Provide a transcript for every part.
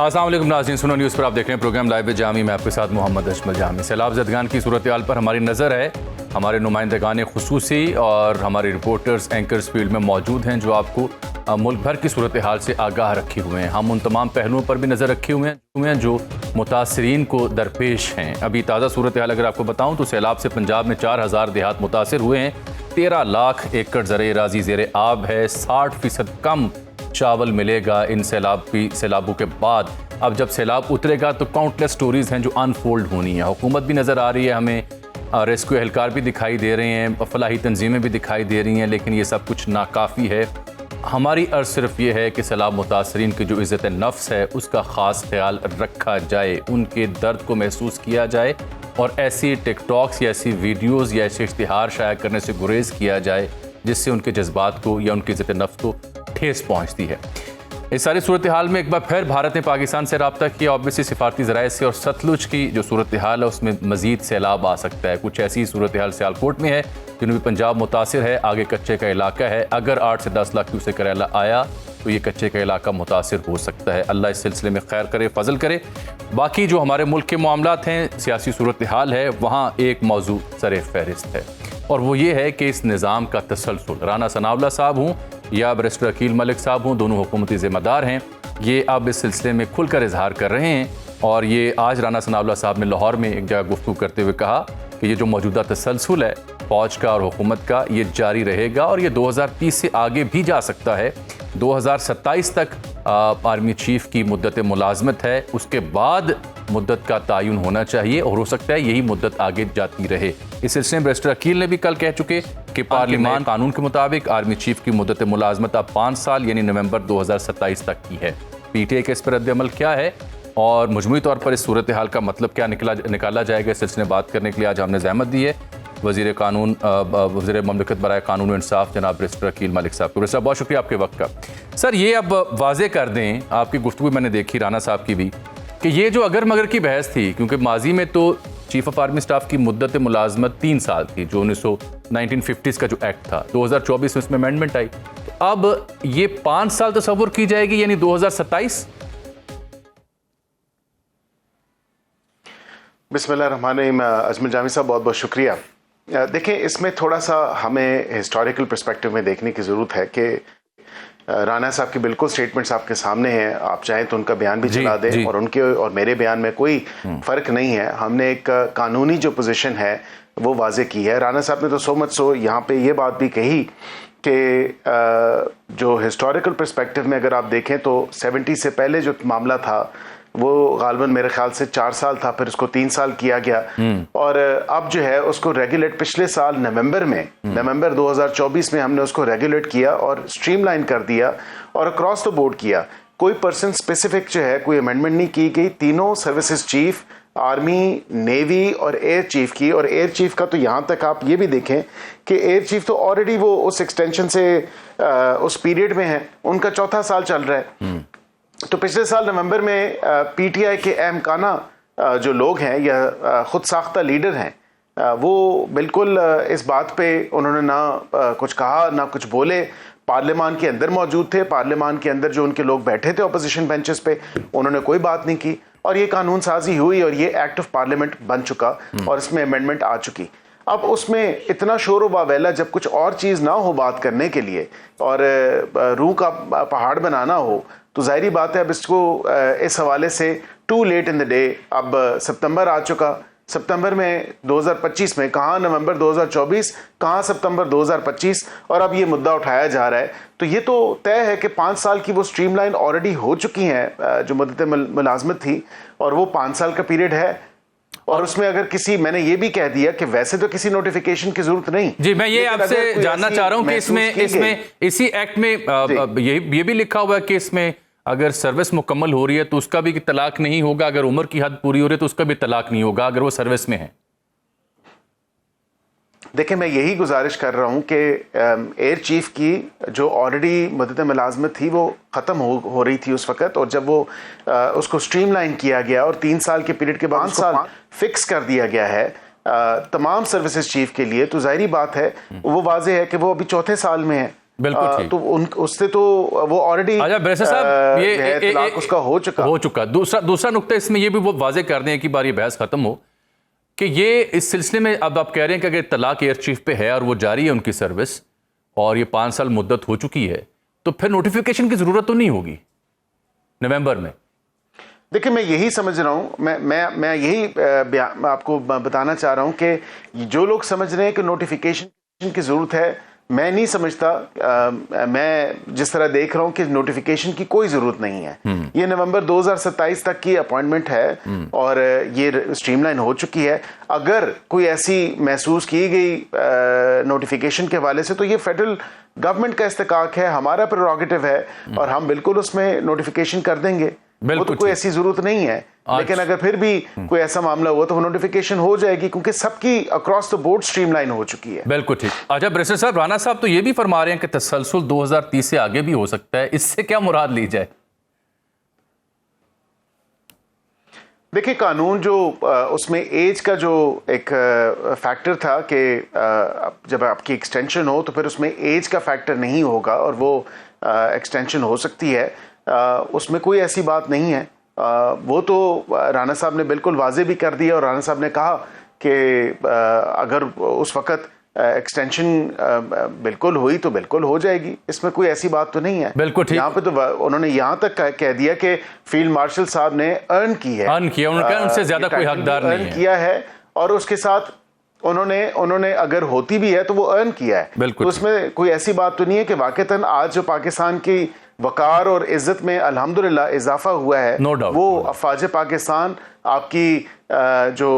अस्सलाम वालेकुम नाज़रीन, सुनो न्यूज़ पर आप देख रहे हैं प्रोग्राम लाइव विद जामी। मैं आपके साथ मोहम्मद अजमल जामी। सैलाब ज़दगान की सूरत हाल पर हमारी नज़र है। हमारे नुमाइंदगान खुसूसी और हमारे रिपोर्टर्स एंकर्स फील्ड में मौजूद हैं जो आपको मुल्क भर की सूरत हाल से आगाह रखे हुए हैं। हम उन तमाम पहलुओं पर भी नज़र रखे हुए हैं जो मुतासरीन को दरपेश हैं। अभी ताज़ा सूरत हाल अगर आपको बताऊँ तो सैलाब से पंजाब में 4000 देहात मुतासर हुए हैं। 13 लाख एकड़ ज़र राज़ी ज़ेर आब है। 60% कम चावल मिलेगा इन सैलाबों के बाद। अब जब सैलाब उतरेगा तो काउंटलेस स्टोरीज़ हैं जो अनफोल्ड होनी है। हुकूमत भी नज़र आ रही है, हमें रेस्क्यू एहलकार भी दिखाई दे रहे हैं, फलाही तंजीमें भी दिखाई दे रही हैं, लेकिन ये सब कुछ नाकाफ़ी है। हमारी अर्ज़ सिर्फ ये है कि सैलाब मुतासरीन की जो इज़्ज़त नफ्स है उसका ख़ास ख्याल रखा जाए, उनके दर्द को महसूस किया जाए और ऐसी टिकटॉक्स या ऐसी वीडियोज़ या ऐसे इश्तिहार शाया करने से गुरेज़ किया जाए जिससे उनके जज्बात को या उनकी इज़्ज़त नफ्स को ठेस पहुँचती है। इस सारी सूरत हाल में एक बार फिर भारत ने पाकिस्तान से रब्ता किया, ऑब्वियसली सिफारती ज़राए से, और सतलुज की जो सूरत हाल है उसमें मज़ीद सैलाब आ सकता है। कुछ ऐसी सूरत हाल सियालकोट में है, जनूबी पंजाब मुतासिर है, आगे कच्चे का इलाका है। अगर 8 से 10 लाख क्यूसेक करेला आया तो ये कच्चे का इलाका मुतासिर हो सकता है। अल्लाह इस सिलसिले में खैर करे, फजल करे। बाकी जो हमारे मुल्क के मामलात हैं, सियासी सूरत हाल है, वहाँ एक मौजू सर फहरिस्त है और वो ये है कि इस निज़ाम का तसलसल, राना सनाउल्लाह साहब हूँ या बैरिस्टर अकील मलिक साहब हूँ, दोनों हुकूमती ज़िम्मेदार हैं, ये अब इस सिलसिले में खुलकर इजहार कर रहे हैं। और ये आज राना सनाउल्लाह साहब ने लाहौर में एक जगह गुफ्तगू करते हुए कहा कि ये जो मौजूदा तसलसल है फ़ौज का और हुकूमत का, ये जारी रहेगा और ये 2030 से आगे भी जा सकता है। 2027 तक आर्मी चीफ की मुद्दत मुलाजमत है, उसके बाद मुद्दत का तयन होना चाहिए और हो सकता है यही मुद्दत आगे जाती रहे। इस सिलसिले में बैरिस्टर अकील ने भी कल कह चुके कि पार्लियामान कानून के मुताबिक आर्मी चीफ की मुद्दत मुलाजमत अब 5 साल यानी नवंबर 2027 तक की है। पीटीआई का इस पर रद्द-ए-अमल क्या है और मजमूई तौर पर इस सूरत हाल का मतलब क्या निकाला जाएगा, इस सिलसिले में बात करने के लिए आज हमने ज़हमत दी है वज़ीर कानून वज़ीर ममलकत बराए कानून व इंसाफ जनाब बैरिस्टर अकील मलिक साहब को। बैरिस्टर बहुत शुक्रिया आपके वक्त का। सर, ये अब वाज़े कर दें, आपकी गुफ्तगू मैंने देखी राना साहब की भी, कि ये जो अगर मगर की बहस थी, क्योंकि माजी में तो चीफ ऑफ आर्मी स्टाफ की मुद्दत मुलाजमत 3 साल थी, जो 1950s का जो एक्ट था, 2024 में इसमें अमेंडमेंट आई, तो अब ये 5 साल तस्वुर की जाएगी यानी 2027। बिस्मिल्लाहिर्रहमानिर्रहीम। अजमल जामी साहब बहुत बहुत शुक्रिया। देखें, इसमें थोड़ा सा हमें हिस्टोरिकल पर्सपेक्टिव में देखने की ज़रूरत है कि राना साहब की बिल्कुल स्टेटमेंट्स आपके सामने हैं, आप चाहें तो उनका बयान भी चला दें और उनके और मेरे बयान में कोई फ़र्क नहीं है। हमने एक कानूनी जो पोजीशन है वो वाजे की है। राना साहब ने तो सो मच सो यहाँ पे ये बात भी कही कि जो हिस्टोरिकल पर्सपेक्टिव में अगर आप देखें तो 70 से पहले जो मामला था वो गालबन मेरे ख्याल से 4 साल था, फिर उसको 3 साल किया गया और अब जो है उसको रेगुलेट पिछले साल नवंबर 2024 में हमने उसको रेगुलेट किया और स्ट्रीमलाइन कर दिया और अक्रॉस द बोर्ड किया। कोई पर्सन स्पेसिफिक जो है कोई अमेंडमेंट नहीं की गई। तीनों सर्विसेज चीफ, आर्मी, नेवी और एयर चीफ की, और एयर चीफ का तो यहाँ तक आप ये भी देखें कि एयर चीफ तो ऑलरेडी वो उस एक्सटेंशन से उस पीरियड में है, उनका 4था साल चल रहा है। तो पिछले साल नवंबर में पीटीआई के अहमकाना जो लोग हैं या खुद साख्ता लीडर हैं, वो बिल्कुल इस बात पे उन्होंने ना कुछ कहा ना कुछ बोले। पार्लियामान के अंदर मौजूद थे, पार्लियामान के अंदर जो उनके लोग बैठे थे अपोजिशन बेंचेस पे, उन्होंने कोई बात नहीं की और ये कानून साजी हुई और ये एक्ट ऑफ पार्लियामेंट बन चुका और इसमें अमेंडमेंट आ चुकी। अब उसमें इतना शोर बावेला जब कुछ और चीज़ ना हो बात करने के लिए और रूह का पहाड़ बनाना हो, तो जाहिर बात है अब इसको इस हवाले से too late in the day. अब सितंबर आ चुका, सितंबर में 2025 में कहाँ नवंबर 2024, कहाँ सितंबर 2025 और अब ये मुद्दा उठाया जा रहा है। तो ये तो तय है कि 5 साल की वो स्ट्रीमलाइन ऑलरेडी हो चुकी हैं जो मुद्दत मुलाजमत थी और वो 5 साल का पीरियड है और उसमें अगर किसी, मैंने ये भी कह दिया कि वैसे तो किसी नोटिफिकेशन की जरूरत नहीं। जी, मैं ये आपसे जानना चाह रहा हूं कि इसमें इसी एक्ट में ये भी लिखा हुआ है कि इसमें अगर सर्विस मुकम्मल हो रही है तो उसका भी तलाक नहीं होगा, अगर उम्र की हद पूरी हो रही है तो उसका भी तलाक नहीं होगा अगर वो सर्विस में है। देखिए, मैं यही गुजारिश कर रहा हूं कि एयर चीफ की जो ऑलरेडी मुद्दत मुलाजमत थी वो ख़त्म हो रही थी उस वक़्त, और जब वो उसको स्ट्रीमलाइन किया गया और 3 साल के पीरियड के बाद 5 साल फिक्स कर दिया गया है तमाम सर्विसेज चीफ के लिए, तो जाहिर बात है वो वाज़ेह है कि वो अभी 4थे साल में है। बिल्कुल ठीक। तो उससे तो वो ऑलरेडी अच्छा ब्रेसर साहब, ये तलाक उसका हो चुका। दूसरा नुक्ता इसमें ये भी वो वाजे कर दें, एक ही बार ये बहस खत्म हो कि ये इस सिलसिले में अब आप कह रहे हैं कि अगर तलाक एयर चीफ पे है और वो जारी है उनकी सर्विस और ये 5 साल मुद्दत हो चुकी है, तो फिर नोटिफिकेशन की जरूरत तो नहीं होगी नवंबर में। देखिए, मैं यही समझ रहा हूं, मैं यही आपको बताना चाह रहा हूं कि जो लोग समझ रहे हैं कि नोटिफिकेशन की जरूरत है, मैं नहीं समझता। मैं जिस तरह देख रहा हूं कि नोटिफिकेशन की कोई जरूरत नहीं है। ये नवंबर 2027 तक की अपॉइंटमेंट है और ये स्ट्रीमलाइन हो चुकी है। अगर कोई ऐसी महसूस की गई नोटिफिकेशन के हवाले से, तो ये फेडरल गवर्नमेंट का इस्तेकाक है, हमारा प्रेरोगेटिव है और हम बिल्कुल उसमें नोटिफिकेशन कर देंगे। वो तो कोई ऐसी जरूरत नहीं है। लेकिन अगर फिर भी कोई ऐसा मामला हुआ तो नोटिफिकेशन हो जाएगी, क्योंकि सबकी अक्रॉस द बोर्ड स्ट्रीमलाइन हो चुकी है। बिल्कुल ठीक। अच्छा ब्रेसर साहब, राणा साहब तो ये भी फरमा रहे हैं कि तसलसल 2030 से आगे भी हो सकता है, इससे क्या मुराद ली जाए? देखिए, कानून जो उसमें एज का जो एक फैक्टर था कि जब आपकी एक्सटेंशन हो तो फिर उसमें एज का फैक्टर नहीं होगा और वो एक्सटेंशन हो सकती है, उसमें कोई ऐसी बात नहीं है। वो तो राणा साहब ने बिल्कुल वाजे भी कर दिया और राणा साहब ने कहा कि अगर उस वक्त एक्सटेंशन बिल्कुल हुई तो बिल्कुल हो जाएगी, इसमें कोई ऐसी बात तो नहीं है। बिल्कुल ठीक। यहाँ पे तो उन्होंने यहाँ तक कह दिया कि फील्ड मार्शल साहब ने अर्न की है, उनसे ज्यादा कोई हकदार नहीं है, किया है और उसके साथ उन्होंने अगर होती भी है तो वो अर्न किया है। तो उसमें कोई ऐसी बात तो नहीं है कि वाकईतन आज जो पाकिस्तान की वकार और इज्जत में अल्हम्दुलिल्लाह इजाफा हुआ है, no doubt, वो अफवाज पाकिस्तान, आपकी जो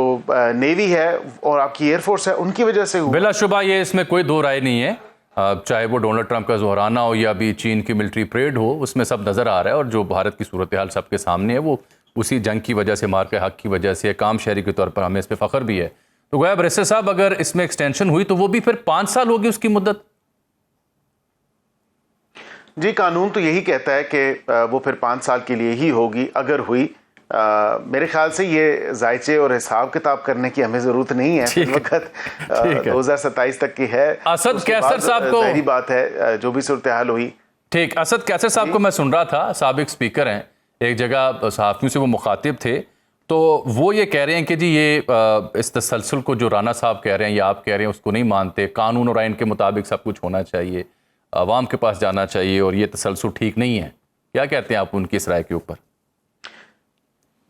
नेवी है और आपकी एयरफोर्स है, उनकी वजह से हुआ। बिलाशुबा ये इसमें कोई दो राय नहीं है, चाहे वो डोनाल्ड ट्रंप का जोहराना हो या भी चीन की मिलिट्री परेड हो, उसमें सब नजर आ रहा है और जो भारत की सूरत हाल सबके सामने है वो उसी जंग की वजह से, मार के हक की वजह से, काम शहरी के तौर पर हमें इस पर फख्र भी है। तो गोया ब्रेसर साहब, अगर इसमें एक्सटेंशन हुई तो वो भी फिर 5 साल होगी उसकी मुद्दत? जी, कानून तो यही कहता है कि वो फिर 5 साल के लिए ही होगी अगर हुई। मेरे ख्याल से ये जायचे और हिसाब किताब करने की हमें जरूरत नहीं है। इस वक्त 2027 तक की है। असद कैसर साहब को, जाहिर बात है जो भी सूरत हाल हुई। ठीक, असद कैसर साहब को मैं सुन रहा था, साबिक स्पीकर हैं, एक जगह सहाफियों से वो मुखातिब थे, तो वो ये कह रहे हैं कि जी ये इस तसलसल को जो राणा साहब कह रहे हैं या आप कह रहे हैं उसको नहीं मानते, कानून और आइन के मुताबिक सब कुछ होना चाहिए, अवाम के पास जाना चाहिए और ये तसलसल ठीक नहीं है। क्या कहते हैं आप उनकी इस राय के ऊपर?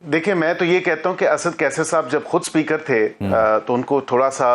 देखिए, मैं तो ये कहता हूं कि असद कैसर साहब जब खुद स्पीकर थे तो उनको थोड़ा सा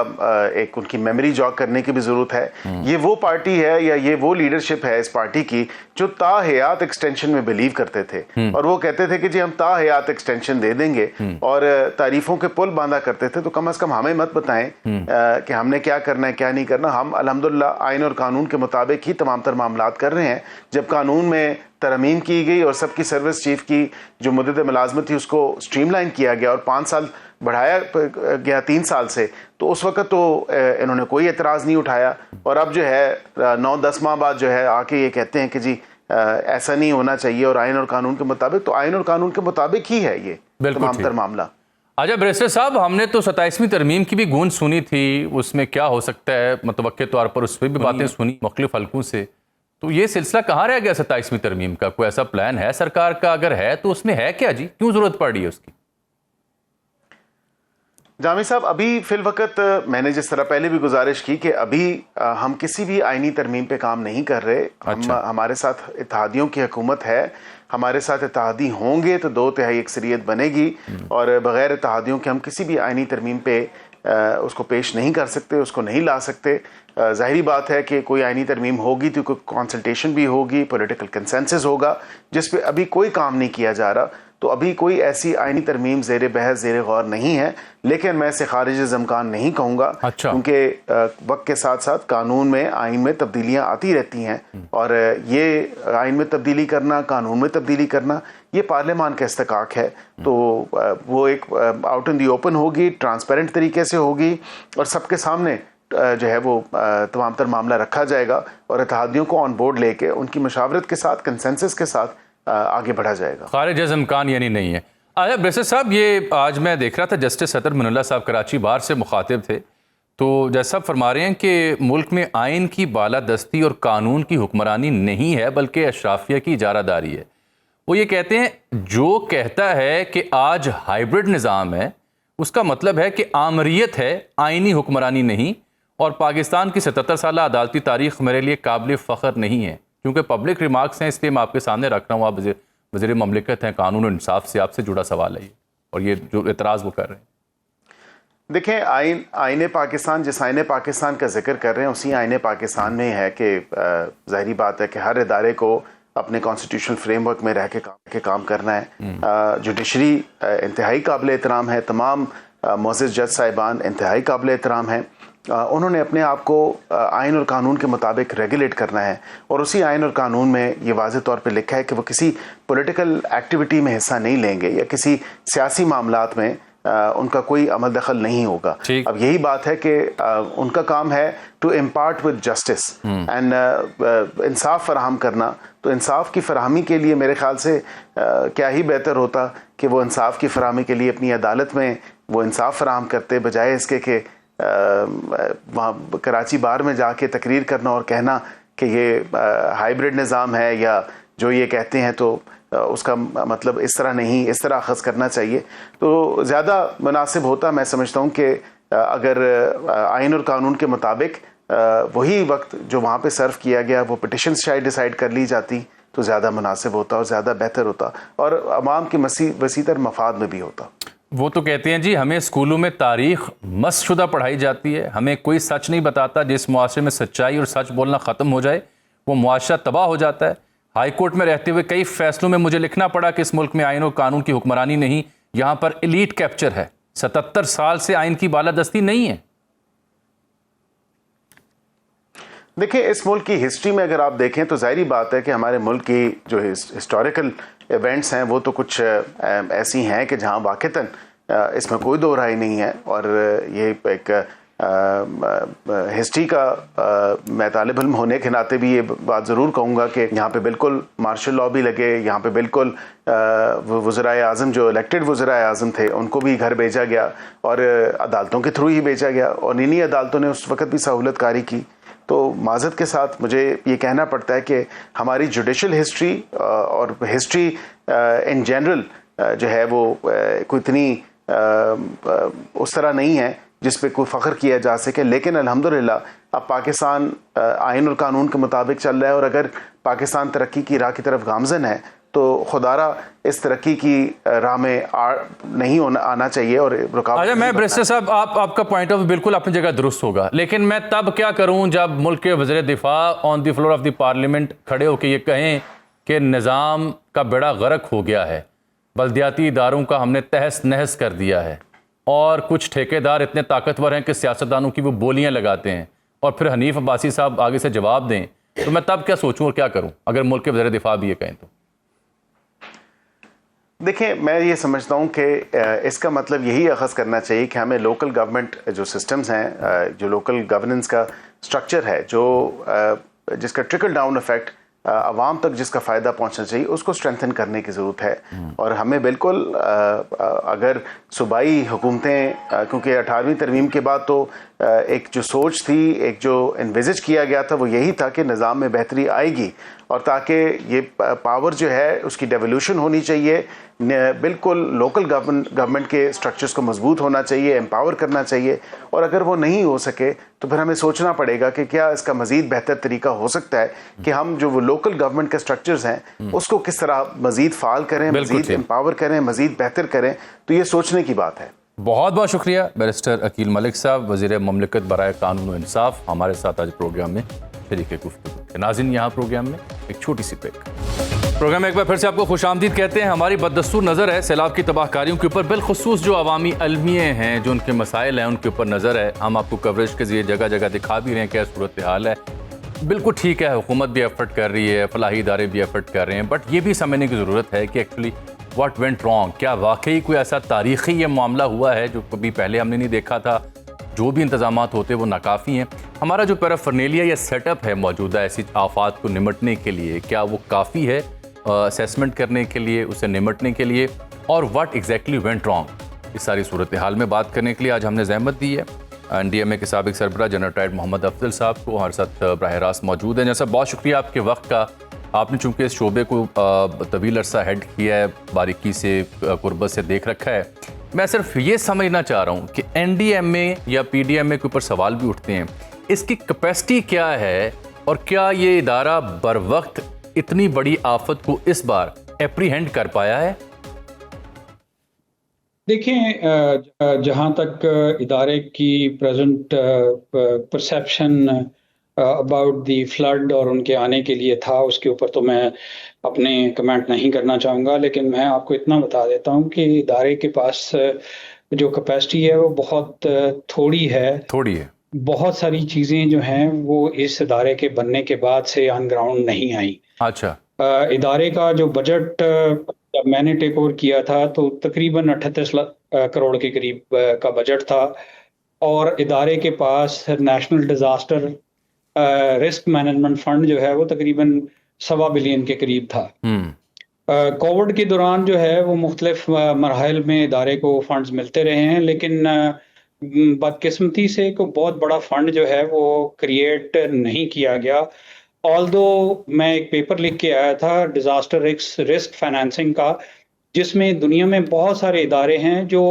एक उनकी मेमोरी जॉग करने की भी जरूरत है। ये वो पार्टी है या ये वो लीडरशिप है इस पार्टी की जो ताहयात एक्सटेंशन में बिलीव करते थे और वो कहते थे कि जी हम ताहयात एक्सटेंशन दे देंगे और तारीफों के पुल बांधा करते थे। तो कम से कम हमें मत बताएं कि हमने क्या करना है क्या नहीं करना। हम अल्हम्दुलिल्लाह आइन और कानून के मुताबिक ही तमाम तर मामलात कर रहे हैं। जब कानून में तरमीम की गई और सबकी सर्विस चीफ की जो मुद्दत मुलाजमत थी उसको स्ट्रीमलाइन किया गया और 5 साल बढ़ाया गया 3 साल से, तो उस वक्त तो इन्होंने कोई एतराज़ नहीं उठाया। और अब जो है 9-10 माह बाद जो है आके ये कहते हैं कि जी ऐसा नहीं होना चाहिए और आइन और कानून के मुताबिक, तो आइन और कानून के मुताबिक ही है ये तमाम तर मामला। अच्छा ब्रेसर साहब, हमने तो 27वीं तरमीम की भी गूंज सुनी थी, उसमें क्या हो सकता है मुतवक्के तौर पर, उस पर भी बातें सुनी मुख्तलिफ हल्कों से। तो ये सिलसिला कहाँ रह गया 27वीं तरमीम का? कोई ऐसा प्लान है सरकार का? अगर है तो उसमें है क्या जी, क्यों जरूरत पड़ रही है उसकी? जामी साहब, अभी फिल वक्त मैंने जिस तरह पहले भी गुजारिश की कि अभी हम किसी भी आईनी तरमीम पे काम नहीं कर रहे। अच्छा। हमारे साथ इत्तेहादियों की हुकूमत है, हमारे साथ इत्तेहादी होंगे तो 2/3 अक्सरियत बनेगी और बगैर इत्तेहादियों के हम किसी भी आईनी तरमीम पे उसको पेश नहीं कर सकते, उसको नहीं ला सकते। ज़ाहिरी बात है कि कोई आईनी तरमीम होगी तो कोई कंसल्टेशन भी होगी, पॉलिटिकल कंसेंसस होगा, जिस पे अभी कोई काम नहीं किया जा रहा। तो अभी कोई ऐसी आईनी तरमीम ज़ेर बहस ज़ेर गौर नहीं है, लेकिन मैं इसे खारिज ज़मकान नहीं कहूँगा। अच्छा। क्योंकि वक्त के साथ साथ कानून में, आइन में तब्दीलियाँ आती रहती हैं और ये आइन में तब्दीली करना, कानून में तब्दीली करना, ये पार्लियामान का इस्तेकाक है। तो वो एक आउट इन दी ओपन होगी, ट्रांसपेरेंट तरीके से होगी और सबके सामने जो है वो तमाम तर मामला रखा जाएगा और इत्तेहादियों को ऑन बोर्ड लेके उनकी मशावरत के साथ, कंसेंसस के साथ आगे बढ़ा जाएगा। खारिज इम्कान यानी नहीं है। अच्छा ब्रेसर साहब, ये आज मैं देख रहा था जस्टिस सतर मनल्ला साहब कराची बार से मुखातिब थे, तो जैसा आप फरमा रहे हैं कि मुल्क में आइन की बालादस्ती और कानून की हुक्मरानी नहीं है बल्कि अशराफिया की इजारादारी है। वो ये कहते हैं जो कहता है कि आज हाइब्रिड निज़ाम है उसका मतलब है कि आमरीत है, आइनी हुक्मरानी नहीं। और पाकिस्तान की 77 साल अदालती तारीख मेरे लिए काबिल फ़ख्र नहीं है, क्योंकि पब्लिक रिमार्क्स हैं इसलिए मैं आपके सामने रख रहा हूँ। आप वज़ीर ममलिकत हैं, कानून और इंसाफ से आपसे जुड़ा सवाल है ये, और ये जो एतराज़ वो कर रहे हैं। देखें, आईने पाकिस्तान, जिस आईने पाकिस्तान का जिक्र कर रहे हैं उसी आईने पाकिस्तान में है कि ज़ाहिरी बात है कि हर इदारे को अपने कॉन्स्टिट्यूशनल फ्रेमवर्क में रह के काम करना है। जुडिशरी इंतहाई काबिल एहतराम है, तमाम मोअज़्ज़ज़ जज साहिबान इंतहाई काबिल एहतराम हैं। उन्होंने अपने आप को आइन और कानून के मुताबिक रेगुलेट करना है, और उसी आइन और कानून में ये वाज़ेह तौर पे लिखा है कि वो किसी पॉलिटिकल एक्टिविटी में हिस्सा नहीं लेंगे या किसी सियासी मामलात में उनका कोई अमल दखल नहीं होगा। अब यही बात है कि उनका काम है to impart with justice and इंसाफ फराहम करना। तो इंसाफ की फराहमी के लिए मेरे ख्याल से क्या ही बेहतर होता कि वो इंसाफ की फराहमी के लिए अपनी अदालत में वो इंसाफ फराहम करते, बजाय इसके कि वहाँ कराची बार में जाके तकरीर करना और कहना कि ये हाइब्रिड निज़ाम है, या जो ये कहते हैं तो उसका मतलब इस तरह नहीं, इस तरह अखज़ करना चाहिए। तो ज़्यादा मुनासिब होता, मैं समझता हूँ कि अगर आइन और कानून के मुताबिक वही वक्त जो वहाँ पे सर्व किया गया वो पिटिशन शायद डिसाइड कर ली जाती तो ज़्यादा मुनासिब होता और ज़्यादा बेहतर होता, और अवाम के वसीतर मफाद में भी होता। वो तो कहते हैं जी हमें स्कूलों में तारीख़ मस्शुदा पढ़ाई जाती है, हमें कोई सच नहीं बताता। जिस मुआशरे में सच्चाई और सच बोलना ख़त्म हो जाए वो मुआशरा तबाह हो जाता है। हाई कोर्ट में रहते हुए कई फैसलों में मुझे लिखना पड़ा कि इस मुल्क में आइन और कानून की हुक्मरानी नहीं, यहाँ पर एलीट कैप्चर है। 77 साल से आइन की बालादस्ती नहीं है। देखिए, इस मुल्क की हिस्ट्री में अगर आप देखें तो जाहिर बात है कि हमारे मुल्क की जो हिस्टोरिकल इवेंट्स हैं वो तो कुछ ऐसी हैं कि जहां वाक़तन इसमें कोई दो राय नहीं है। और ये एक हिस्ट्री का मैं तालिब इल्म होने के नाते भी ये बात ज़रूर कहूँगा कि यहाँ पे बिल्कुल मार्शल लॉ भी लगे, यहाँ पे बिल्कुल वज़राए आज़म जो इलेक्टेड वज़राए आज़म थे उनको भी घर भेजा गया और अदालतों के थ्रू ही भेजा गया, और इन्हीं अदालतों ने उस वक़्त भी सहूलतकारी की। तो माज़रत के साथ मुझे ये कहना पड़ता है कि हमारी जुडिशल हिस्ट्री और हिस्ट्री इन जनरल जो है वो कोई इतनी उस तरह नहीं है जिस पे कोई फ़ख्र किया जा सके। लेकिन अल्हम्दुलिल्लाह अब पाकिस्तान आइन और कानून के मुताबिक चल रहा है, और अगर पाकिस्तान तरक्की की राह की तरफ गामज़न है तो खुदारा इस तरक्की की राह में नहीं आना चाहिए और रुकावट। अच्छा, मैं बैरिस्टर साहब आपका पॉइंट ऑफ व्यू बिल्कुल अपनी जगह दुरुस्त होगा, लेकिन मैं तब क्या करूं जब मुल्क के वज़ीर दिफा on the floor of the parliament खड़े होकर ये कहें कि निज़ाम का बेड़ा गर्क हो गया है, बल्दियाती इदारों का हमने तहस नहस कर दिया है, और कुछ ठेकेदार इतने ताकतवर हैं कि सियासतदानों की वो बोलियां लगाते हैं, और फिर हनीफ अब्बासी साहब आगे से जवाब दें, तो मैं तब क्या सोचूं और क्या करूं अगर मुल्क के वज़ीर दिफा भी ये कहें तो? देखिए, मैं ये समझता हूँ कि इसका मतलब यही अखज़ करना चाहिए कि हमें लोकल गवर्नमेंट जो सिस्टम्स हैं, जो लोकल गवर्नेंस का स्ट्रक्चर है, जो जिसका ट्रिकल डाउन इफेक्ट आवाम तक जिसका फ़ायदा पहुंचना चाहिए, उसको स्ट्रेंथन करने की ज़रूरत है। और हमें बिल्कुल अगर सूबाई हुकूमतें, क्योंकि 18वीं तरमीम के बाद तो एक जो सोच थी, एक जो इन्विज़िज किया गया था वो यही था कि निज़ाम में बेहतरी आएगी, और ताकि ये पावर जो है उसकी डेवोल्यूशन होनी चाहिए, बिल्कुल लोकल गवर्नमेंट के स्ट्रक्चर्स को मजबूत होना चाहिए, एम्पावर करना चाहिए। और अगर वो नहीं हो सके तो फिर हमें सोचना पड़ेगा कि क्या इसका मज़ीद बेहतर तरीका हो सकता है कि हम जो वो लोकल गवर्नमेंट के स्ट्रक्चर्स हैं उसको किस तरह मज़ीद फ़ाल करें, मज़ीद एम्पावर करें, मज़ीद बेहतर करें। तो ये सोचने की बात है। बहुत बहुत शुक्रिया बैरिस्टर अकील मलिक साहब, वज़ीर ममलिकत बराए कानून और इंसाफ, हमारे साथ आज प्रोग्राम में शरीक गुफ्तगू। नाज़रीन, यहाँ प्रोग्राम में एक छोटी सी ब्रेक। प्रोग्राम में एक बार फिर से आपको खुशामदीद कहते हैं। हमारी बददस्तूर नज़र है सैलाब की तबाहकारियों के ऊपर, बिलखुसूस जो अवामी अलमिये हैं, जो उनके मसाइल हैं, उनके ऊपर नज़र है। हम आपको कवरेज के जरिए जगह जगह दिखा भी रहे हैं क्या सूरत हाल है। बिल्कुल ठीक है, हुकूमत भी एफर्ट कर रही है, फलाही इदारे भी एफर्ट कर रहे हैं, बट ये भी समझने की ज़रूरत है कि एक्चुअली व्हाट वेंट रॉन्ग। क्या वाकई कोई ऐसा तारीख़ी ये मामला हुआ है जो कभी पहले हमने नहीं देखा था? जो भी इंतजामात होते वो नाकाफ़ी हैं। हमारा जो पैराफर्नेलिया या सेटअप है मौजूदा ऐसी आफात को निमटने के लिए, क्या वो काफ़ी है असेसमेंट करने के लिए, उसे निमटने के लिए, और व्हाट एग्जैक्टली वेंट रॉन्ग, इस सारी सूरत हाल में बात करने के लिए आज हमने ज़हमत दी है एनडीएमए के साबिक सरबराह जनरल रिटायर्ड मोहम्मद अफजल साहब को हमारे साथ बराह रास्त मौजूद हैं। जैसा बहुत शुक्रिया आपके वक्त का। आपने चूंकि इस शोबे को तवील अरसा हेड किया है, बारीकी से कुर्बत से देख रखा है, मैं सिर्फ ये समझना चाह रहा हूँ कि एनडीएमए या पीडीएमए के ऊपर सवाल भी उठते हैं, इसकी कैपेसिटी क्या है और क्या ये इदारा बर वक्त इतनी बड़ी आफत को इस बार एप्रीहेंड कर पाया है? देखिए, जहाँ तक इदारे की present perception about the flood और उनके आने के लिए था, उसके ऊपर तो मैं अपने कमेंट नहीं करना चाहूँगा, लेकिन मैं आपको इतना बता देता हूँ कि इदारे के पास जो कैपेसिटी है वो बहुत थोड़ी है। बहुत सारी चीज़ें जो हैं वो इस इदारे के बनने के बाद से ऑन ग्राउंड नहीं आई। अच्छा। इदारे का जो बजट जब मैंने टेक ओवर किया था तो तकरीबन 38 लाख करोड़ के करीब का बजट था, और इदारे के पास national disaster risk management fund जो है वो तकरीबन $1.25 बिलियन के करीब था। कोविड के दौरान जो है वो मुख्तलिफ मराहल में इदारे को फंड्स मिलते रहे हैं, लेकिन बदकिस्मती से को बहुत बड़ा फंड जो है वो क्रिएट नहीं किया गया। ऑल्दो मैं एक पेपर लिख के आया था डिजास्टर रिस्क फाइनेंसिंग का, जिसमें दुनिया में बहुत सारे इदारे हैं जो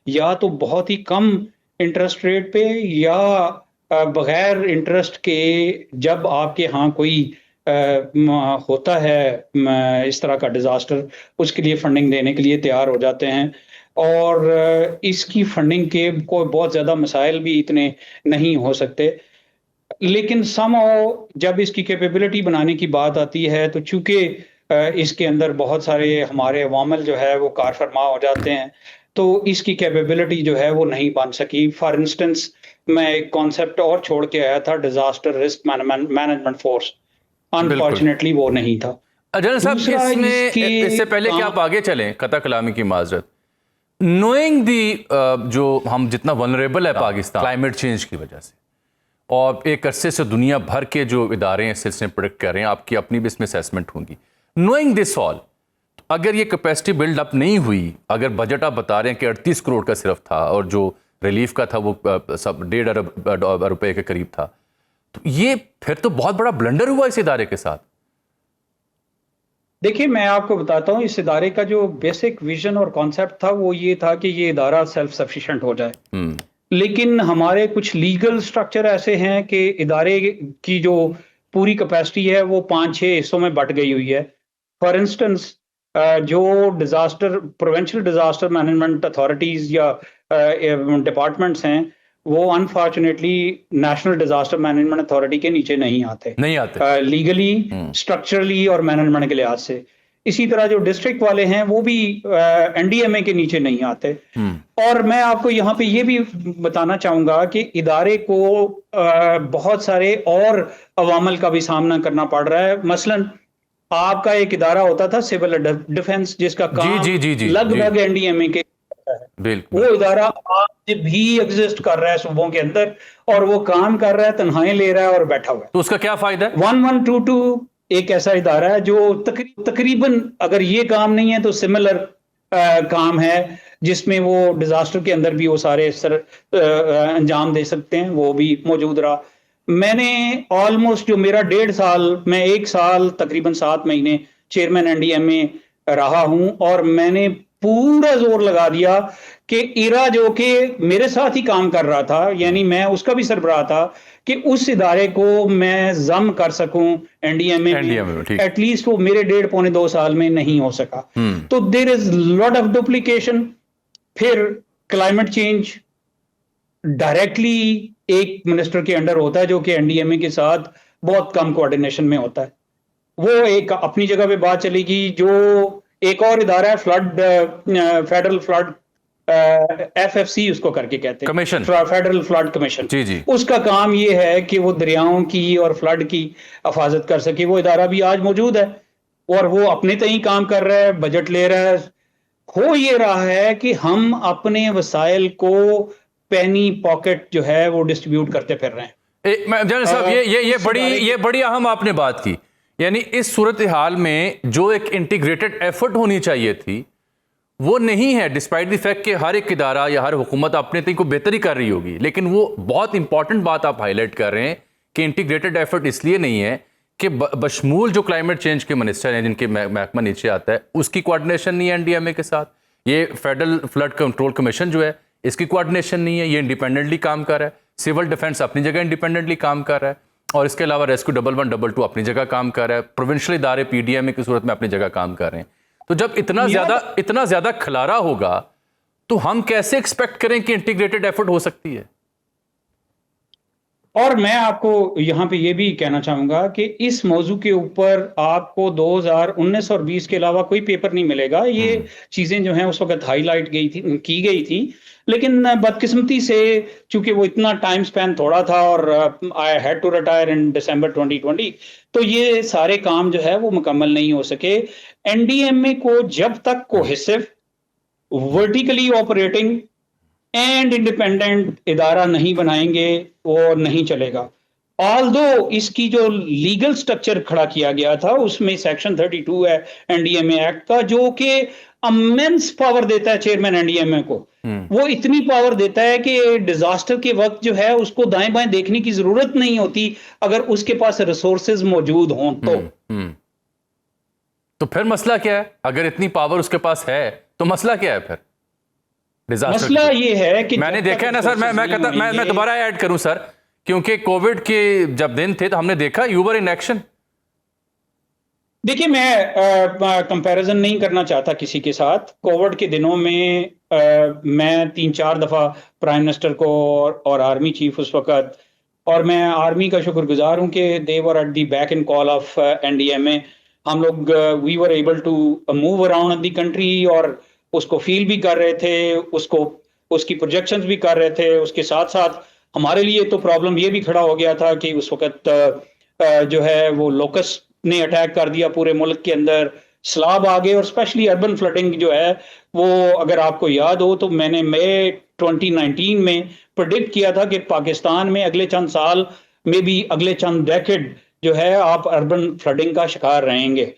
या तो बहुत ही कम इंटरेस्ट रेट पे या बगैर इंटरेस्ट के, जब आपके यहाँ कोई होता है इस तरह का डिजास्टर, उसके लिए फंडिंग देने के लिए तैयार हो जाते हैं। और इसकी फंडिंग के कोई बहुत ज़्यादा मसाइल भी इतने नहीं हो सकते, लेकिन समहाउ जब इसकी कैपेबिलिटी बनाने की बात आती है तो चूंकि इसके अंदर बहुत सारे हमारे अवामल जो है वो कार फरमा हो जाते हैं, तो इसकी कैपेबिलिटी जो है वो नहीं बन सकी। फॉर इंस्टेंस मैं एक कॉन्सेप्ट और छोड़ के आया था, disaster risk management force, unfortunately वो नहीं था। जनरल साहब, इससे पहले कि आप आगे चलें, कता कलामी की माजरत, नोइंग दी जो हम जितना वनरेबल है पाकिस्तान क्लाइमेट चेंज की वजह से, और एक अरसे से दुनिया भर के जो इदारे हैं सिलसिले प्रोडिक्ट कर रहे हैं, आपकी अपनी भी इसमें असेसमेंट होंगी, नोइंग दिस ऑल, अगर ये कैपेसिटी बिल्ड अप नहीं हुई, अगर बजट आप बता रहे हैं कि 38 करोड़ का सिर्फ था और जो रिलीफ का था वो सब 1.5 अरब रुपए के करीब था, तो ये फिर तो बहुत बड़ा ब्लंडर हुआ इस इदारे के साथ। देखिए, मैं आपको बताता हूँ, इस इदारे का जो बेसिक विजन और कॉन्सेप्ट था वो ये था कि ये इदारा सेल्फ सफिशिएंट हो जाए। लेकिन हमारे कुछ लीगल स्ट्रक्चर ऐसे हैं कि इदारे की जो पूरी कैपेसिटी है वो 5-6 हिस्सों में बट गई हुई है। फॉर इंस्टेंस, जो प्रोविंशियल डिजास्टर मैनेजमेंट अथॉरिटीज या डिपार्टमेंट्स हैं वो unfortunately national disaster management authority के नीचे नहीं आते लीगली, स्ट्रक्चरली और मैनेजमेंट के लिहाज से। इसी तरह जो डिस्ट्रिक्ट वाले हैं वो भी एनडीएमए के नीचे नहीं आते। और मैं आपको यहाँ पे ये भी बताना चाहूंगा कि इदारे को बहुत सारे और अवामल का भी सामना करना पड़ रहा है। मसलन आपका एक इदारा होता था सिविल डिफेंस, जिसका काम लगभग एनडीएमए के, वो इदारा आज भी एग्जिस्ट कर रहा है सूबों के अंदर, और वो काम कर रहा है, तनख्वाहें ले रहा है और बैठा हुआ है। तो उसका क्या फायदा है? 1122 एक ऐसा इदारा है जो तकरीबन अगर ये काम नहीं है तो सिमिलर काम है, जिसमें वो डिजास्टर के अंदर भी वो सारे अंजाम दे सकते हैं, वो भी मौजूद रहा। मैंने ऑलमोस्ट जो मेरा 1.5 साल, मैं 1 साल तकरीबन 7 महीने चेयरमैन एनडीएमए रहा हूं, और मैंने पूरा जोर लगा दिया कि इरा जो कि मेरे साथ ही काम कर रहा था, यानी मैं उसका भी सरबराह था, कि उस इदारे को मैं जम कर सकूं एनडीएमए में। एटलीस्ट वो मेरे 1.5-2 साल में नहीं हो सका। तो there is lot of duplication. फिर क्लाइमेट चेंज डायरेक्टली एक मिनिस्टर के अंडर होता है, जो कि एनडीएमए के साथ बहुत कम कोऑर्डिनेशन में होता है। वो एक अपनी जगह पे बात चलेगी। जो एक और इदारा है फेडरल फ्लड एफएफसी उसको करके कहते हैं, कमीशन, फेडरल फ्लड कमीशन। जी। उसका काम ये है कि वो दरियाओं की और फ्लड की हिफाजत कर सके। वो इदारा भी आज मौजूद है और वो अपने तय काम कर रहा है, बजट ले रहा है। हो ये रहा है कि हम अपने वसाइल को पेनी पॉकेट जो है वो डिस्ट्रीब्यूट करते फिर रहे हैं। जनरल साहब, ये बड़ी अहम आपने बात की, यानी इस सूरत हाल में जो एक इंटीग्रेटेड एफर्ट होनी चाहिए थी वो नहीं है, डिस्पाइट द फैक्ट कि हर एक इदारा या हर हुकूमत अपने तरीके को बेहतर ही कर रही होगी। लेकिन वो बहुत इंपॉर्टेंट बात आप हाईलाइट कर रहे हैं कि इंटीग्रेटेड एफर्ट इसलिए नहीं है कि बशमूल जो क्लाइमेट चेंज के मिनिस्टर हैं जिनके महकमा नीचे आता है उसकी कोऑर्डिनेशन नहीं है एनडीएमए के साथ। ये फेडरल फ्लड कंट्रोल कमीशन जो है इसकी कोऑर्डिनेशन नहीं है, ये इंडिपेंडेंटली काम कर रहा है। सिविल डिफेंस अपनी जगह इंडिपेंडेंटली काम कर रहा है और इसके अलावा रेस्क्यू 1112 अपनी जगह काम कर रहा है। प्रोविंशियल इदारे पीडीएमए की सूरत में अपनी जगह काम कर रहे हैं। तो जब इतना ज्यादा खलारा होगा तो हम कैसे एक्सपेक्ट करें कि इंटीग्रेटेड एफर्ट हो सकती है? और मैं आपको यहाँ पे ये भी कहना चाहूंगा कि इस मौजू के ऊपर आपको 2019 और 20 के अलावा कोई पेपर नहीं मिलेगा। ये चीजें जो हैं उस वक्त हाईलाइट की गई थी, लेकिन बदकिस्मती से चूंकि वो इतना टाइम स्पैन थोड़ा था और I had to retire in December 2020, तो ये सारे काम जो है वो मुकम्मल नहीं हो सके। एनडीएमए को जब तक cohesive, vertically operating and independent इदारा नहीं बनाएंगे वो नहीं चलेगा। ऑल्दो इसकी जो लीगल स्ट्रक्चर खड़ा किया गया था उसमें सेक्शन 32 है एनडीएमए एक्ट का, जो कि अमेंस पावर देता है चेयरमैन एनडीएमए को। वो इतनी पावर देता है कि डिजास्टर के वक्त जो है उसको दाएं बाएं देखने की जरूरत नहीं होती अगर उसके पास रिसोर्सेज मौजूद हों तो। तो फिर मसला क्या है? अगर इतनी पावर उसके पास है तो मसला क्या है फिर? मसला ये है कि मैंने देखा है ना सर, मैं दोबारा ऐड करूं सर, क्योंकि कोविड के जब दिन थे तो हमने देखा यू वर इन एक्शन। देखिए, मैं कंपैरिजन नहीं करना चाहता किसी के साथ। कोविड के दिनों में मैं 3-4 दफा प्राइम मिनिस्टर को और आर्मी चीफ उस वक्त, और मैं आर्मी का शुक्रगुजार हूं कि they were at the beck and call of NDMA. हम लोग we were able to move around the country और उसको फील भी कर रहे थे, उसकी प्रोजेक्शंस भी कर रहे थे। उसके साथ साथ हमारे लिए तो प्रॉब्लम ये भी खड़ा हो गया था कि उस वक्त जो है वो लोकस ने अटैक कर दिया पूरे मुल्क के अंदर, सैलाब आ गए और स्पेशली अर्बन फ्लडिंग जो है वो, अगर आपको याद हो तो मैंने मई 2019 में प्रेडिक्ट किया था कि पाकिस्तान में अगले चंद साल में भी अगले चंद डेकेड जो है आप अर्बन फ्लडिंग का शिकार रहेंगे।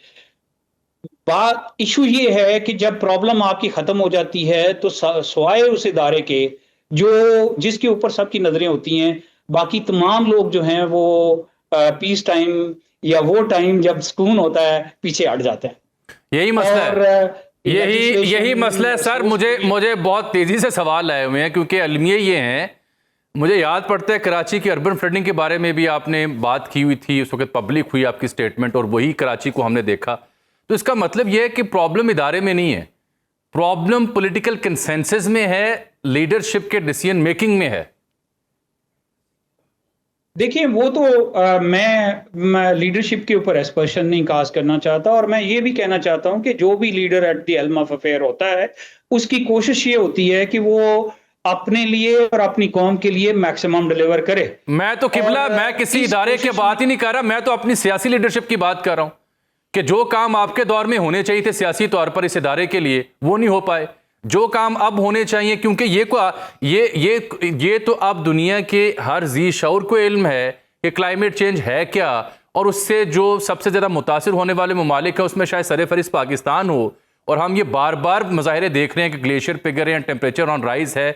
बात इशू ये है कि जब प्रॉब्लम आपकी खत्म हो जाती है तो सवाए उस इदारे के जिसके ऊपर सबकी नजरें होती हैं, बाकी तमाम लोग जो हैं वो पीस टाइम या वो टाइम जब सुकून होता है पीछे हट जाते हैं। यही मसला है, यही मसला है सर। मुझे बहुत तेजी से सवाल आए हुए हैं क्योंकि अलमिया ये हैं। मुझे याद पड़ता है कराची की अर्बन फ्लडिंग के बारे में भी आपने बात की हुई थी, उस वक्त पब्लिक हुई आपकी स्टेटमेंट और वही कराची को हमने देखा। तो इसका मतलब यह है कि प्रॉब्लम इदारे में नहीं है, प्रॉब्लम पॉलिटिकल कंसेंसस में है, लीडरशिप के डिसीजन मेकिंग में है। देखिए, वो तो मैं लीडरशिप के ऊपर एस्पर्शन नहीं कास्ट करना चाहता, और मैं ये भी कहना चाहता हूं कि जो भी leader at the helm of affair होता है उसकी कोशिश ये होती है कि वो अपने लिए और अपनी कौम के लिए मैक्सिमम डिलीवर करे। मैं तो किबला, मैं किसी इदारे की बात ही नहीं कर रहा, मैं तो अपनी सियासी लीडरशिप की बात कर रहा हूं कि जो काम आपके दौर में होने चाहिए थे सियासी तौर पर इस इदारे के लिए वो नहीं हो पाए, जो काम अब होने चाहिए, क्योंकि ये तो अब दुनिया के हर जी शऊर को इल्म है कि क्लाइमेट चेंज है क्या, और उससे जो सबसे ज़्यादा मुतासिर होने वाले ममालिक है उसमें शायद सरफहरिस्त पाकिस्तान हो। और हम ये बार बार मुजाहिरे देख रहे हैं कि ग्लेशियर पिघल रहे हैं, टेम्परेचर ऑन राइज है,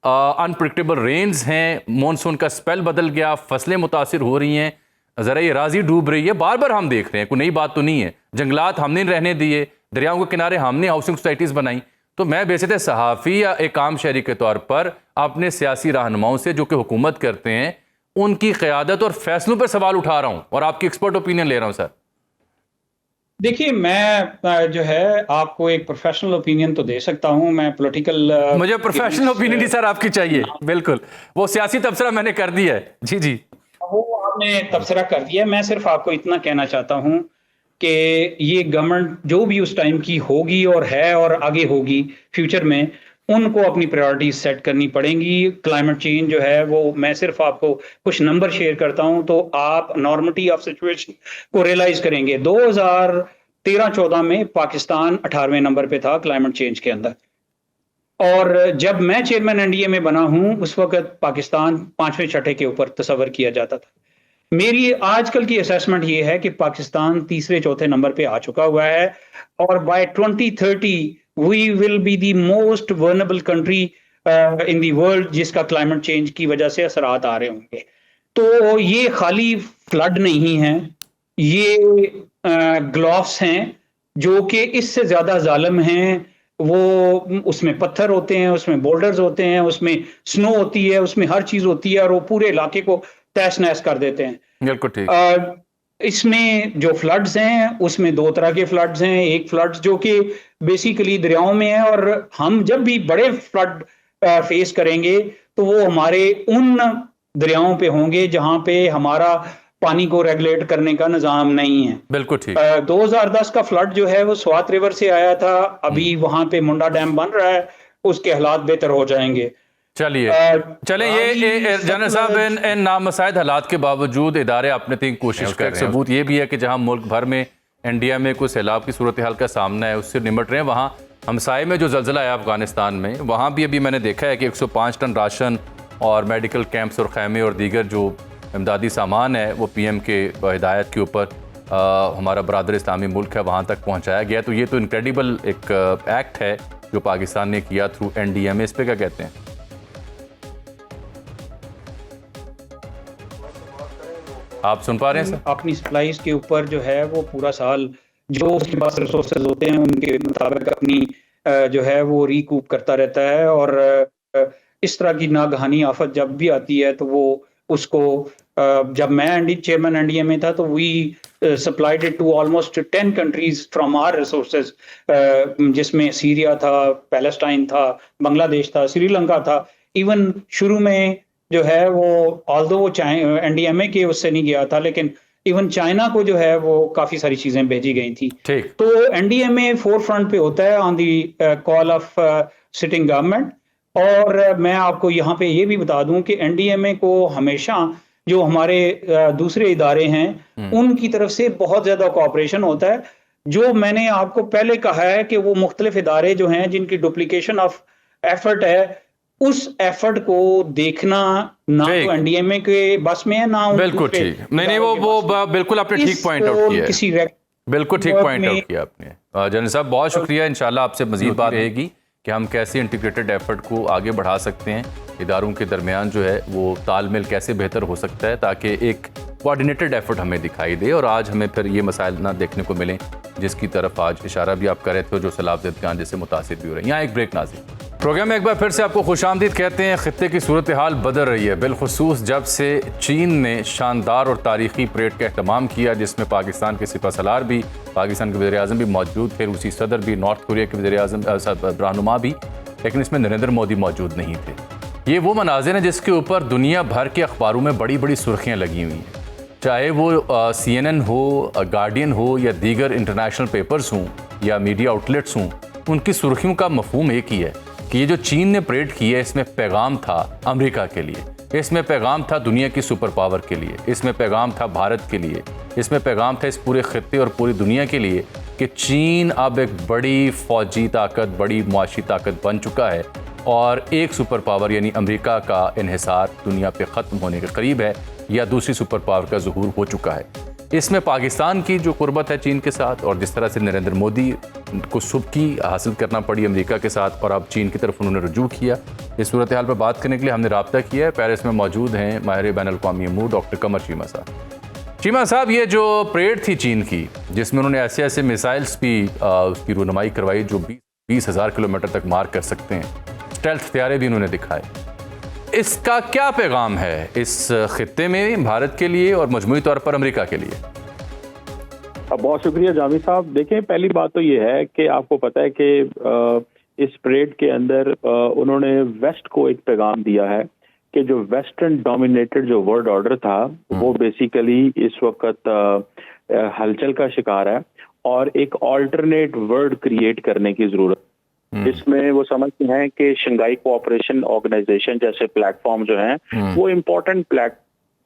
अनप्रिडिक्टेबल रेन्स हैं, मानसून का स्पेल बदल गया, फसलें मुतासिर हो रही हैं, ज़रा ये राजी डूब रही है, बार बार हम देख रहे हैं, कोई नई बात तो नहीं है। जंगलात हमने रहने दिए, दरियाओं के किनारे हमने हाउसिंग सोसाइटीज़ बनाई। तो मैं बेसिकली सहाफ़ी या एक आम शहरी के तौर पर अपने सियासी रहनुमाओं से जो कि हुकूमत करते हैं उनकी क़यादत और फैसलों पर सवाल उठा रहा हूँ और आपकी एक्सपर्ट ओपिनियन ले रहा हूँ सर। देखिए, मैं जो है आपको एक प्रोफेशनल ओपिनियन तो दे सकता हूं, मैं पॉलिटिकल मुझे प्रोफेशनल ओपिनियन ही सर आपकी चाहिए। बिल्कुल, वो सियासी तबसरा मैंने कर दिया है। जी जी, वो आपने तबसरा कर दिया। मैं सिर्फ आपको इतना कहना चाहता हूं कि ये गवर्नमेंट जो भी उस टाइम की होगी और है और आगे होगी फ्यूचर में, उनको अपनी प्रायोरिटीज सेट करनी पड़ेंगी। क्लाइमेट चेंज जो है वो, मैं सिर्फ आपको कुछ नंबर शेयर करता हूं तो आप नॉर्मलिटी ऑफ सिचुएशन को रियलाइज करेंगे। 2013-14 में पाकिस्तान 18वें नंबर पे था क्लाइमेट चेंज के अंदर, और जब मैं चेयरमैन एनडीएमए बना हूं उस वक्त पाकिस्तान 5वें-6ठे के ऊपर तस्वर किया जाता था। मेरी आजकल की असेसमेंट ये है कि पाकिस्तान 3-4 नंबर पे आ चुका हुआ है, और by 2030 we will be the most vulnerable country in the world जिसका क्लाइमेट चेंज की वजह से असरात आ रहे होंगे। तो ये खाली फ्लड नहीं है, ये ग्लोव्स हैं जो कि इससे ज्यादा जालिम हैं। वो उसमें पत्थर होते हैं, उसमें बोल्डर्स होते हैं, उसमें स्नो होती है, उसमें हर चीज होती है और वो पूरे इलाके को तहस नहस कर देते हैं। बिल्कुल ठीक। इसमें जो फ्लड्स हैं उसमें दो तरह के फ्लड्स हैं। एक फ्लड्स जो कि बेसिकली दरियाओं में है, और हम जब भी बड़े फ्लड फेस करेंगे तो वो हमारे उन दरियाओं पे होंगे जहां पे हमारा पानी को रेगुलेट करने का निजाम नहीं है। बिल्कुल ठीक। 2010 का फ्लड जो है वो स्वात रिवर से आया था, अभी वहां पे मुंडा डैम बन रहा है, उसके हालात बेहतर हो जाएंगे। चलिए चलें, ये जनरल साहब इन नामसाइद हालात के बावजूद इदारे अपने तीन कोशिश कर रहे हैं। सबूत ये भी है कि जहां मुल्क भर में इंडिया में कोई सैलाब की सूरत हाल का सामना है, उससे निमट रहे हैं, वहाँ हमसाए में जो जल्जला है अफगानिस्तान में, वहाँ भी अभी मैंने देखा है कि 105 टन राशन और मेडिकल कैंप्स और खैमे और दीगर जो इमदादी सामान है वो PM के हिदायत के ऊपर हमारा बरादर इस्लामी मुल्क है वहाँ तक पहुँचाया गया। तो ये तो इनक्रेडिबल एक एक्ट है जो पाकिस्तान ने किया थ्रू NDMA। इस पर क्या कहते हैं? आप सुन पा रहे हैं सर? अपनी सप्लाईज के ऊपर जो है वो पूरा साल जो उसके पास रिसोर्सेज होते हैं उनके मुताबिक अपनी जो है वो रिकूप करता रहता है। और इस तरह की नागहानी आफत जब भी आती है तो वो उसको जब मैं चेयरमैन NDMA था तो we supplied it to almost 10 countries from our resources, जिसमें सीरिया था, पैलेस्टाइन था, बांग्लादेश था, श्रीलंका था। इवन शुरू में जो है वो ऑल्दो वो NDMA के उससे नहीं गया था, लेकिन इवन चाइना को जो है वो काफी सारी चीजें भेजी गई थी। तो NDMA फोर फ्रंट पे होता है on the call of sitting government. और मैं आपको यहाँ पे ये भी बता दूं कि NDMA को हमेशा जो हमारे दूसरे इदारे हैं उनकी तरफ से बहुत ज्यादा कोऑपरेशन होता है। जो मैंने आपको पहले कहा है कि वो मुख्तलिफ इदारे जो हैं जिनकी डुप्लीकेशन ऑफ एफर्ट है, उस एफर्ट को देखना ना तो NDMA के बस में है ना। बिल्कुल ठीक। नहीं वो बिल्कुल आपने ठीक पॉइंट आउट किया। बिल्कुल ठीक पॉइंट आउट किया आपने जनरल साहब, बहुत शुक्रिया। इंशाल्लाह आपसे मजीद बात रहेगी कि हम कैसे इंटीग्रेटेड एफर्ट को आगे बढ़ा सकते हैं, इदारों के दरमियान जो है वो तालमेल कैसे बेहतर हो सकता है ताकि एक कोऑर्डिनेटेड एफर्ट हमें दिखाई दे और आज हमें फिर ये मसाइल ना देखने को मिलें जिसकी तरफ आज इशारा भी आप कर रहे थे, जो सैलाब ज़दगान जैसे मुतासिर भी हो रहे हैं। यहाँ एक ब्रेक नाज़रीन। प्रोग्राम में एक बार फिर से आपको खुशामदीद कहते हैं। खित्ते की सूरत हाल बदल रही है, बिलखुसूस जब से चीन ने शानदार और तारीखी परेड का एहतमाम किया जिसमें पाकिस्तान के सिपहसालार भी, पाकिस्तान के वज़ीर-ए-आज़म भी मौजूद थे, रूसी सदर भी, नॉर्थ कोरिया के वज़ीर-ए-आज़म रहनुमा भी, लेकिन इसमें नरेंद्र मोदी मौजूद नहीं थे। ये वो मनाज़िर हैं जिसके ऊपर दुनिया भर के अखबारों में बड़ी बड़ी सुर्खियाँ लगी हुई हैं, चाहे वो CNN हो, गार्डियन हो या दीगर इंटरनेशनल पेपर्स हों या मीडिया आउटलेट्स हों। उनकी सुर्खियों का मफहूम एक ही है कि ये जो चीन ने परेड की है इसमें पैगाम था अमेरिका के लिए, इसमें पैगाम था दुनिया की सुपर पावर के लिए, इसमें पैगाम था भारत के लिए, इसमें पैगाम था इस पूरे खित्ते और पूरी दुनिया के लिए कि चीन अब एक बड़ी फौजी ताकत, बड़ी मुआशी ताकत बन चुका है और एक सुपर पावर यानी अमेरिका का इन्हिसार दुनिया पे ख़त्म होने के करीब है या दूसरी सुपर पावर का ज़ुहूर हो चुका है। इसमें पाकिस्तान की जो कुर्बत है चीन के साथ और जिस तरह से नरेंद्र मोदी को सुबकी हासिल करना पड़ी अमेरिका के साथ और अब चीन की तरफ उन्होंने रुजू किया, इस सूरत हाल पर बात करने के लिए हमने रब्ता किया है। पेरिस में मौजूद हैं माहिर बैनुल-अक़वामी अमूर डॉक्टर कमर चीमा साहब। चीमा साहब, ये जो परेड थी चीन की जिसमें उन्होंने ऐसे ऐसे मिसाइल्स भी उसकी रूनुमाई करवाई जो 20,000 किलोमीटर तक मार कर सकते हैं, स्टेल्थ हथियारे भी उन्होंने दिखाए, इसका क्या पैगाम है इस खित्ते में भारत के लिए और मजमूई तौर पर अमेरिका के लिए? बहुत शुक्रिया जामी साहब। देखें, पहली बात तो ये है कि आपको पता है कि इस परेड के अंदर उन्होंने वेस्ट को एक पैगाम दिया है कि जो वेस्टर्न डोमिनेटेड जो वर्ल्ड ऑर्डर था वो बेसिकली इस वक्त हलचल का शिकार है और एक ऑल्टरनेट वर्ल्ड क्रिएट करने की जरूरत। इसमें वो समझते हैं कि शंघाई कोऑपरेशन ऑर्गेनाइजेशन जैसे प्लेटफॉर्म जो हैं वो इम्पोर्टेंट प्लेटफॉर्म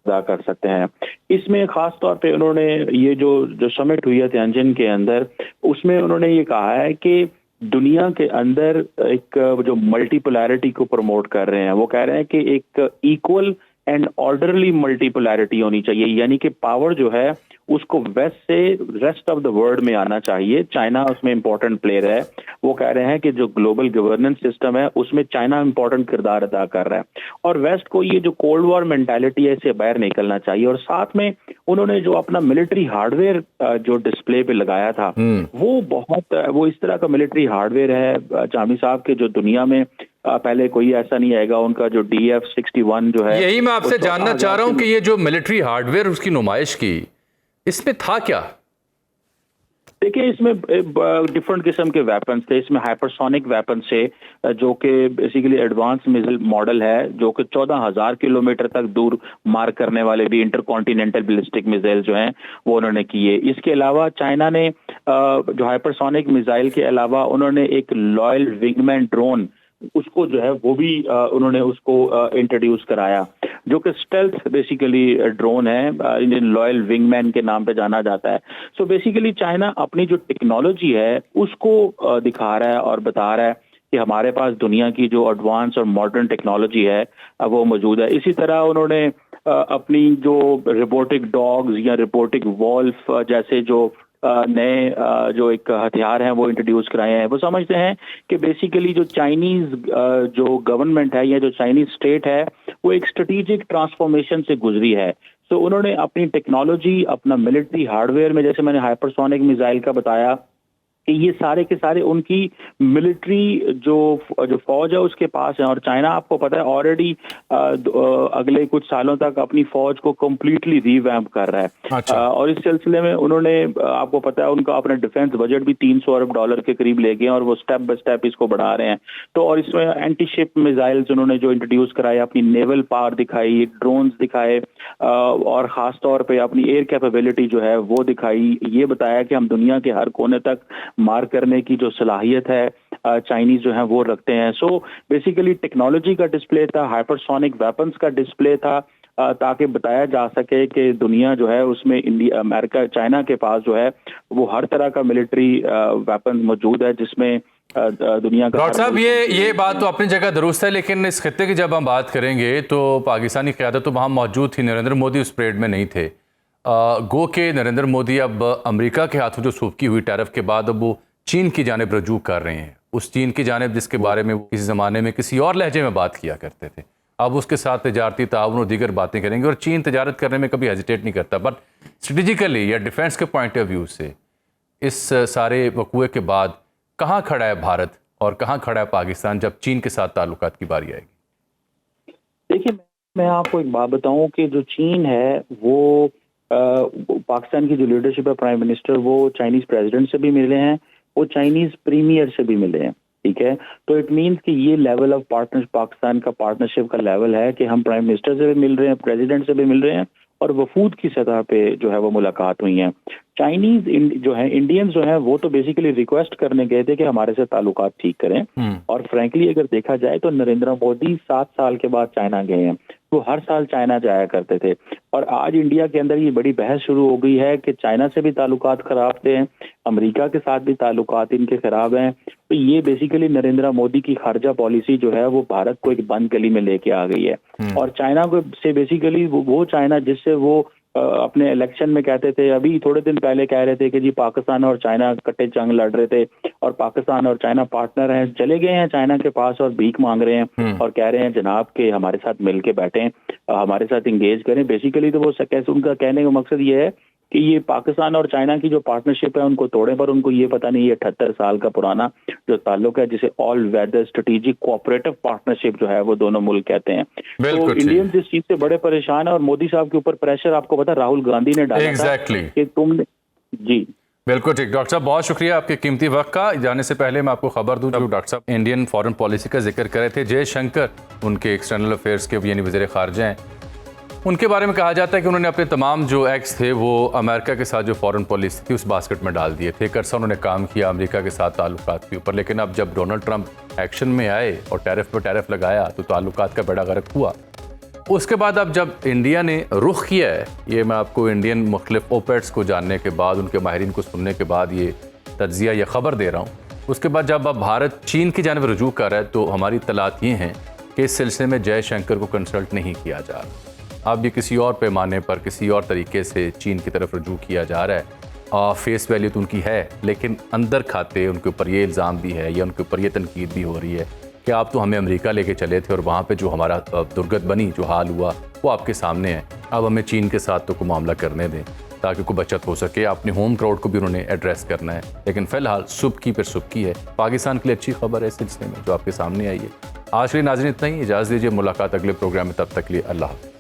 अदा कर सकते हैं। इसमें खास तौर पे उन्होंने ये जो समिट हुई है तियानजिन के अंदर, उसमें उन्होंने ये कहा है कि दुनिया के अंदर एक जो मल्टीपोलैरिटी को प्रमोट कर रहे हैं, वो कह रहे हैं कि एक इक्वल एंड ऑर्डरली मल्टीपोलैरिटी होनी चाहिए, यानी कि पावर जो है उसको वेस्ट से रेस्ट ऑफ द वर्ल्ड में आना चाहिए। चाइना उसमें इंपॉर्टेंट प्लेयर है। वो कह रहे हैं कि जो ग्लोबल गवर्नेंस सिस्टम है उसमें चाइना इंपॉर्टेंट किरदार अदा कर रहा है, और वेस्ट को ये जो कोल्ड वॉर मेंटालिटी है इससे बाहर निकलना चाहिए। और साथ में उन्होंने जो अपना मिलिट्री हार्डवेयर जो डिस्प्ले पे लगाया था वो इस तरह का मिलिट्री हार्डवेयर है जामी साहब के जो दुनिया में पहले कोई ऐसा नहीं आएगा। उनका जो DF-61 जो है, यही मैं आपसे जानना चाह रहा हूं कि ये जो मिलिट्री हार्डवेयर उसकी नुमाइश की, इसमें था क्या? देखिए, इसमें डिफरेंट किस्म के वेपन्स थे। इसमें हाइपरसोनिक वेपन्स थे जो कि बेसिकली एडवांस मिसाइल मॉडल है, जो कि 14,000 किलोमीटर तक दूर मार करने वाले भी इंटरकॉन्टिनेंटल बैलिस्टिक मिसाइल जो हैं वो उन्होंने किए। इसके अलावा चाइना ने जो हाइपरसोनिक मिसाइल के अलावा उन्होंने एक लॉयल विंगमैन ड्रोन उसको जो है वो भी उन्होंने उसको इंट्रोड्यूस कराया, जो कि स्टेल्थ बेसिकली ड्रोन है, इंडियन लॉयल विंगमैन के नाम पे जाना जाता है। सो बेसिकली चाइना अपनी जो टेक्नोलॉजी है उसको दिखा रहा है और बता रहा है कि हमारे पास दुनिया की जो एडवांस और मॉडर्न टेक्नोलॉजी है वो मौजूद है। इसी तरह उन्होंने अपनी जो रोबोटिक डॉग्स या रोबोटिक वॉल्फ जैसे जो नए जो एक हथियार हैं वो इंट्रोड्यूस कराए हैं। वो समझते हैं कि बेसिकली जो चाइनीज जो गवर्नमेंट है या जो चाइनीज स्टेट है वो एक स्ट्रेटेजिक ट्रांसफॉर्मेशन से गुजरी है। तो उन्होंने अपनी टेक्नोलॉजी, अपना मिलिट्री हार्डवेयर में, जैसे मैंने हाइपरसोनिक मिसाइल का बताया कि ये सारे के सारे उनकी मिलिट्री जो फौज है उसके पास है। और चाइना आपको पता है ऑलरेडी अगले कुछ सालों तक अपनी फौज को कंप्लीटली रीवैम्प कर रहा है। अच्छा। और इस सिलसिले में उन्होंने आपको पता है उनका अपना डिफेंस बजट भी $300 अरब के करीब ले गए और वो स्टेप बाय स्टेप इसको बढ़ा रहे हैं। तो और इसमें एंटी शिप मिसाइल्स उन्होंने जो इंट्रोड्यूस कराए, अपनी नेवल पावर दिखाई, ड्रोन्स दिखाए, और खास तौर पे अपनी एयर कैपेबिलिटी जो है वो दिखाई। ये बताया कि हम दुनिया के हर कोने तक मार करने की जो सलाहियत है चाइनीज जो है वो रखते हैं। सो बेसिकली टेक्नोलॉजी का डिस्प्ले था, हाइपरसोनिक वेपन्स का डिस्प्ले था, ताकि बताया जा सके कि दुनिया जो है उसमें इंडिया, अमेरिका, चाइना के पास जो है वो हर तरह का मिलिट्री वेपन मौजूद है जिसमें दुनिया का। डॉक्टर साहब, ये बात तो अपनी जगह दुरुस्त है, लेकिन इस खित्ते की जब हम बात करेंगे तो पाकिस्तानी क़यादत तो वहाँ मौजूद थी, नरेंद्र मोदी उस परेड में नहीं थे। गो के नरेंद्र मोदी अब अमेरिका के हाथों जो सूखी हुई टैरिफ के बाद अब वो चीन की जानिब रजू कर रहे हैं, उस चीन की जानिब जिसके बारे में वो किसी ज़माने में किसी और लहजे में बात किया करते थे। अब उसके साथ तिजारती ताउन और दीगर बातें करेंगे। और चीन तिजारत करने में कभी हेजिटेट नहीं करता, बट स्ट्रेटिजिकली या डिफेंस के पॉइंट ऑफ व्यू से इस सारे वकूए के बाद कहाँ खड़ा है भारत और कहाँ खड़ा है पाकिस्तान जब चीन के साथ ताल्लुकात की बारी आएगी? देखिए, मैं आपको एक बात बताऊं कि जो चीन है वो पाकिस्तान की जो लीडरशिप है, प्राइम मिनिस्टर, वो चाइनीज प्रेसिडेंट से भी मिले हैं, वो चाइनीज प्रीमियर से भी मिले हैं। ठीक है, तो इट मींस कि ये लेवल ऑफ पार्टनर, पाकिस्तान का पार्टनरशिप का लेवल है कि हम प्राइम मिनिस्टर से भी मिल रहे हैं, प्रेसिडेंट से भी मिल रहे हैं, और वफूद की सतह पे जो है वो मुलाकात हुई है। चाइनीज जो है, इंडियंस जो है वो तो बेसिकली रिक्वेस्ट करने गए थे कि हमारे से ताल्लुकात ठीक करें। और फ्रैंकली अगर देखा जाए तो नरेंद्र मोदी 7 साल के बाद चाइना गए हैं, वो हर साल चाइना जाया करते थे। और आज इंडिया के अंदर ये बड़ी बहस शुरू हो गई है कि चाइना से भी ताल्लुकात खराब थे, अमेरिका के साथ भी ताल्लुकात इनके खराब हैं। तो ये बेसिकली नरेंद्र मोदी की खारजा पॉलिसी जो है वो भारत को एक बंद गली में लेके आ गई है। और चाइना को से बेसिकली वो चाइना जिससे वो अपने इलेक्शन में कहते थे, अभी थोड़े दिन पहले कह रहे थे कि जी पाकिस्तान और चाइना कट्टे जंग लड़ रहे थे और पाकिस्तान और चाइना पार्टनर हैं, चले गए हैं चाइना के पास और भीख मांग रहे हैं और कह रहे हैं जनाब के हमारे साथ मिल के बैठें, हमारे साथ इंगेज करें। बेसिकली तो वो उनका कहने का मकसद ये है कि ये पाकिस्तान और चाइना की जो पार्टनरशिप है उनको तोड़े, पर उनको ये पता नहीं, ये 78 साल का पुराना जो ताल्लुक है जिसे all weather strategic cooperative partnership जो है वो दोनों मुल्क कहते हैं। तो इंडियंस इस चीज से बड़े परेशान है और मोदी साहब के ऊपर प्रेशर आपको पता राहुल गांधी ने डाला था कि तुमने। जी बिल्कुल ठीक। डॉक्टर साहब बहुत शुक्रिया आपके कीमती वक्त का। जाने से पहले मैं आपको खबर दूं, जो डॉक्टर साहब इंडियन फॉरेन पॉलिसी का जिक्र कर रहे थे, जयशंकर उनके एक्सटर्नल अफेयर्स के यानी वज़ीर ख़ारजा हैं, उनके बारे में कहा जाता है कि उन्होंने अपने तमाम जो एक्स थे वो अमेरिका के साथ जो फॉरेन पॉलिसी थी उस बास्केट में डाल दिए थे। एक अरसा उन्होंने काम किया अमेरिका के साथ ताल्लुकात के ऊपर, लेकिन अब जब डोनाल्ड ट्रंप एक्शन में आए और टैरिफ पर टैरिफ लगाया तो ताल्लुकात का बेड़ा गर्क हुआ। उसके बाद अब जब इंडिया ने रुख किया है, ये मैं आपको इंडियन मुख्तलिफ ओपेट्स को जानने के बाद, उनके माहिरीन को सुनने के बाद ये तज्जिया या ख़बर दे रहा हूँ, उसके बाद जब अब भारत चीन की जानिब रुजू कर रहा है तो हमारी तलात ये हैं कि इस सिलसिले में जयशंकर को कंसल्ट नहीं किया जा रहा। अब ये किसी और पैमाने पर किसी और तरीके से चीन की तरफ रजू किया जा रहा है। फेस वैल्यू तो उनकी है, लेकिन अंदर खाते उनके ऊपर ये इल्ज़ाम भी है या उनके ऊपर ये तनकीद भी हो रही है कि आप तो हमें अमेरिका लेके चले थे और वहाँ पे जो हमारा दुर्गत बनी, जो हाल हुआ वो आपके सामने है। अब हमें चीन के साथ तो कोई मामला करने दें ताकि कोई बचत हो सके। अपने होम क्राउड को भी उन्होंने एड्रेस करना है, लेकिन फ़िलहाल सुबह फिर सुबह है। पाकिस्तान के लिए अच्छी खबर है इस सिलसिले में जो आपके सामने आई है। आज के लिए नाज़रीन इतना ही, इजाज़त दीजिए। मुलाकात अगले प्रोग्राम में, तब तक के लिए अल्लाह हाफ़िज़।